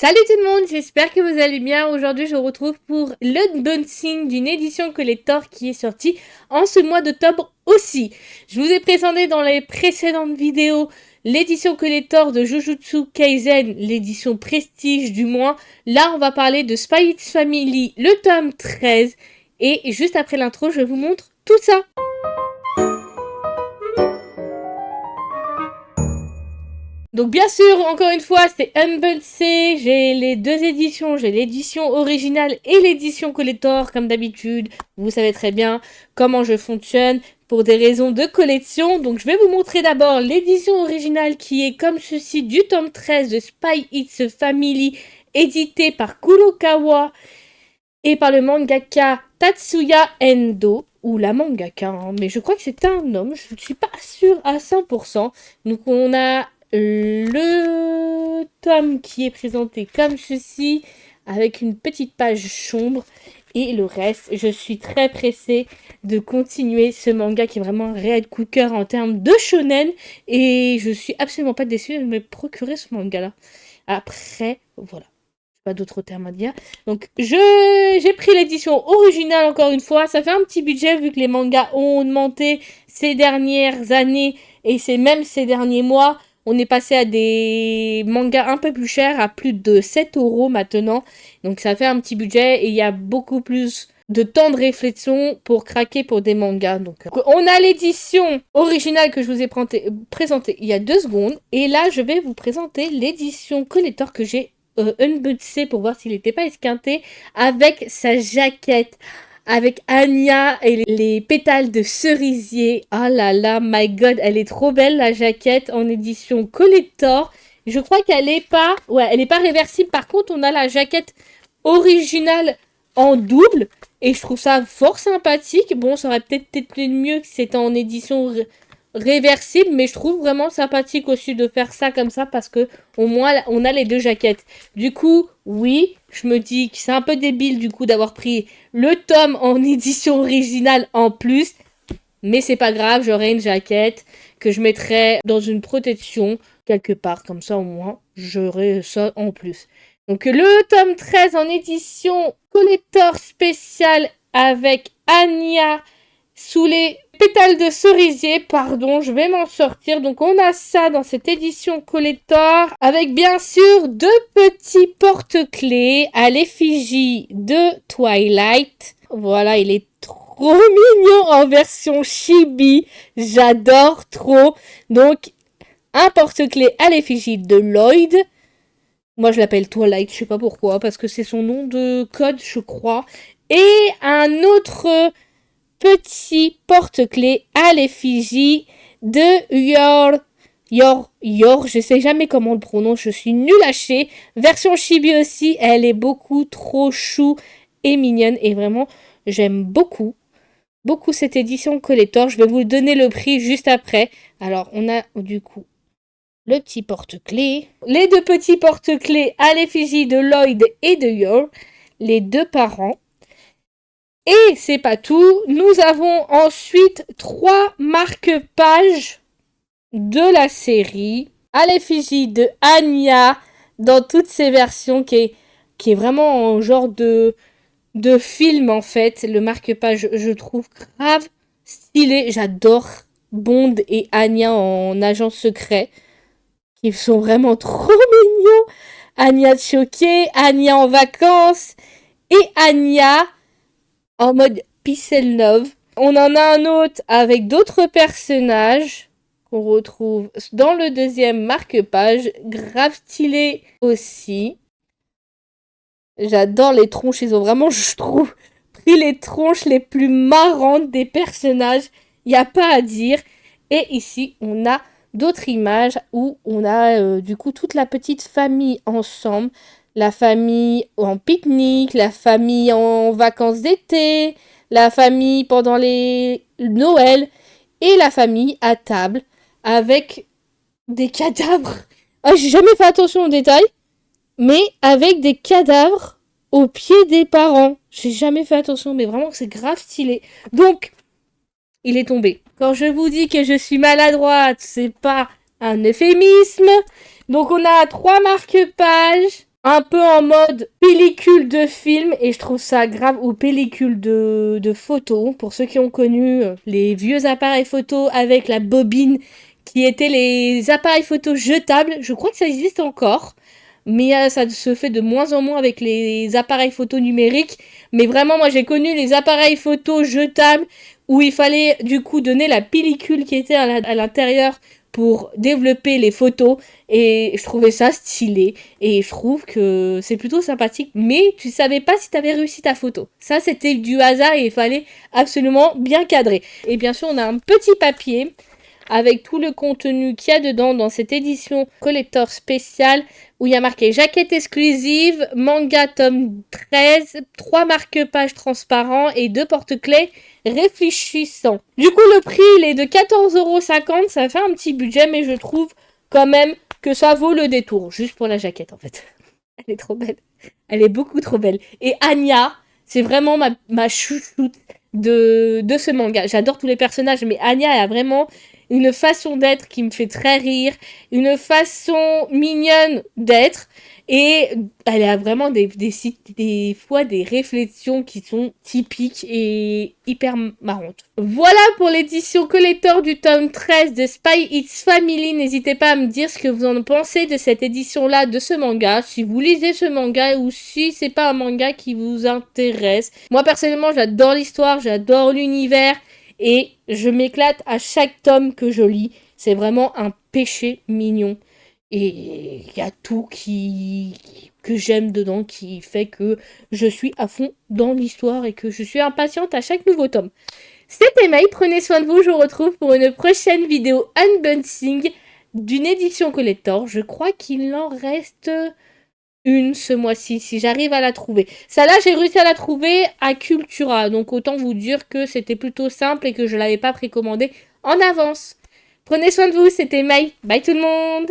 Salut tout le monde, j'espère que vous allez bien. Aujourd'hui, je vous retrouve pour l'unboxing d'une édition collector qui est sortie en ce mois d'octobre aussi. Je vous ai présenté dans les précédentes vidéos l'édition collector de Jujutsu Kaisen, l'édition prestige du mois. Là, on va parler de Spy X Family, le tome 13. Et juste après l'intro, je vous montre tout ça. Donc bien sûr, encore une fois, c'est unboxé, j'ai les deux éditions, j'ai l'édition originale et l'édition collector, comme d'habitude. Vous savez très bien comment je fonctionne pour des raisons de collection. Donc je vais vous montrer d'abord l'édition originale qui est comme ceci du tome 13 de Spy X Family, édité par Kurokawa et par le mangaka Tatsuya Endo. Ou la mangaka, hein, mais je crois que c'est un homme, je ne suis pas sûre à 100%. Donc on a le tome qui est présenté comme ceci, avec une petite page sombre, et le reste, je suis très pressée de continuer ce manga qui est vraiment un réel coup de cœur en termes de shonen, et je suis absolument pas déçue de me procurer ce manga-là. Après, voilà. Pas d'autres termes à dire. Donc, j'ai pris l'édition originale encore une fois. Ça fait un petit budget vu que les mangas ont augmenté ces dernières années et c'est même ces derniers mois. On est passé à des mangas un peu plus chers, à plus de 7 € maintenant. Donc, ça fait un petit budget et il y a beaucoup plus de temps de réflexion pour craquer pour des mangas. Donc, on a l'édition originale que je vous ai présentée il y a 2 secondes. Et là, je vais vous présenter l'édition collector que j'ai unboxé pour voir s'il n'était pas esquinté, avec sa jaquette, avec Anya et les pétales de cerisier. Oh là là, my god, elle est trop belle la jaquette en édition collector. Je crois qu'elle est pas, ouais, elle est pas réversible. Par contre, on a la jaquette originale en double et je trouve ça fort sympathique. Bon, ça aurait peut-être été mieux que c'était en édition réversible, mais je trouve vraiment sympathique aussi de faire ça comme ça parce que au moins on a les deux jaquettes. Du coup, oui, je me dis que c'est un peu débile du coup d'avoir pris le tome en édition originale en plus, mais c'est pas grave, j'aurai une jaquette que je mettrai dans une protection quelque part, comme ça au moins j'aurai ça en plus. Donc le tome 13 en édition collector spécial avec Anya sous les pétales de cerisier, pardon, je vais m'en sortir. Donc on a ça dans cette édition collector, avec bien sûr 2 petits porte-clés à l'effigie de Twilight. Voilà, il est trop mignon en version chibi, j'adore trop. Donc un porte-clés à l'effigie de Lloyd. Moi je l'appelle Twilight, je sais pas pourquoi, parce que c'est son nom de code, je crois. Et un autre petit porte-clés à l'effigie de Yor, je sais jamais comment on le prononce, je suis nulle à chier. Version chibi aussi, elle est beaucoup trop chou et mignonne et vraiment j'aime beaucoup cette édition collector. Je vais vous donner le prix juste après. Alors on a du coup le petit porte-clés, les 2 petits porte-clés à l'effigie de Lloyd et de Yor, les 2 parents. Et c'est pas tout, nous avons ensuite 3 marque-pages de la série à l'effigie de Anya dans toutes ses versions qui est vraiment en genre de film en fait. Le marque-page je trouve grave stylé, j'adore Bond et Anya en agent secret qui sont vraiment trop mignons. Anya choquée, Anya en vacances et Anya en mode peace and love. On en a un autre avec d'autres personnages qu'on retrouve dans le 2e marque-page. Grave stylé aussi. J'adore les tronches. Ils ont vraiment, je trouve, pris les tronches les plus marrantes des personnages. Il n'y a pas à dire. Et ici, on a d'autres images où on a du coup toute la petite famille ensemble. La famille en pique-nique, la famille en vacances d'été, la famille pendant les Noël et la famille à table avec des cadavres. Ah, j'ai jamais fait attention aux détails, mais avec des cadavres au pied des parents. J'ai jamais fait attention, mais vraiment c'est grave stylé. Donc, il est tombé. Quand je vous dis que je suis maladroite, c'est pas un euphémisme. Donc on a 3 marque-pages un peu en mode pellicule de film et je trouve ça grave, ou pellicule de photo, pour ceux qui ont connu les vieux appareils photo avec la bobine qui étaient les appareils photo jetables. Je crois que ça existe encore, mais ça se fait de moins en moins avec les appareils photo numériques. Mais vraiment, moi j'ai connu les appareils photo jetables où il fallait du coup donner la pellicule qui était à l'intérieur pour développer les photos, et je trouvais ça stylé et je trouve que c'est plutôt sympathique, mais tu savais pas si t'avais réussi ta photo. Ça, c'était du hasard et il fallait absolument bien cadrer. Et bien sûr, on a un petit papier avec tout le contenu qu'il y a dedans dans cette édition collector spéciale où il y a marqué jaquette exclusive, manga tome 13, 3 marque-pages transparents et 2 porte-clés réfléchissants. Du coup, le prix, il est de 14,50 €. Ça fait un petit budget, mais je trouve quand même que ça vaut le détour. Juste pour la jaquette, en fait. Elle est trop belle. Elle est beaucoup trop belle. Et Anya, c'est vraiment ma chouchoute de ce manga. J'adore tous les personnages, mais Anya, elle a vraiment une façon d'être qui me fait très rire, une façon mignonne d'être, et elle a vraiment des fois des réflexions qui sont typiques et hyper marrantes. Voilà pour l'édition collector du tome 13 de Spy X Family. N'hésitez pas à me dire ce que vous en pensez de cette édition-là, de ce manga, si vous lisez ce manga ou si c'est pas un manga qui vous intéresse. Moi, personnellement, j'adore l'histoire, j'adore l'univers, et je m'éclate à chaque tome que je lis. C'est vraiment un péché mignon. Et il y a tout que j'aime dedans, qui fait que je suis à fond dans l'histoire et que je suis impatiente à chaque nouveau tome. C'était May, prenez soin de vous, je vous retrouve pour une prochaine vidéo unboxing d'une édition collector. Je crois qu'il en reste une ce mois-ci, si j'arrive à la trouver. Celle-là, j'ai réussi à la trouver à Cultura, donc autant vous dire que c'était plutôt simple et que je l'avais pas précommandée en avance. Prenez soin de vous, c'était May. Bye tout le monde!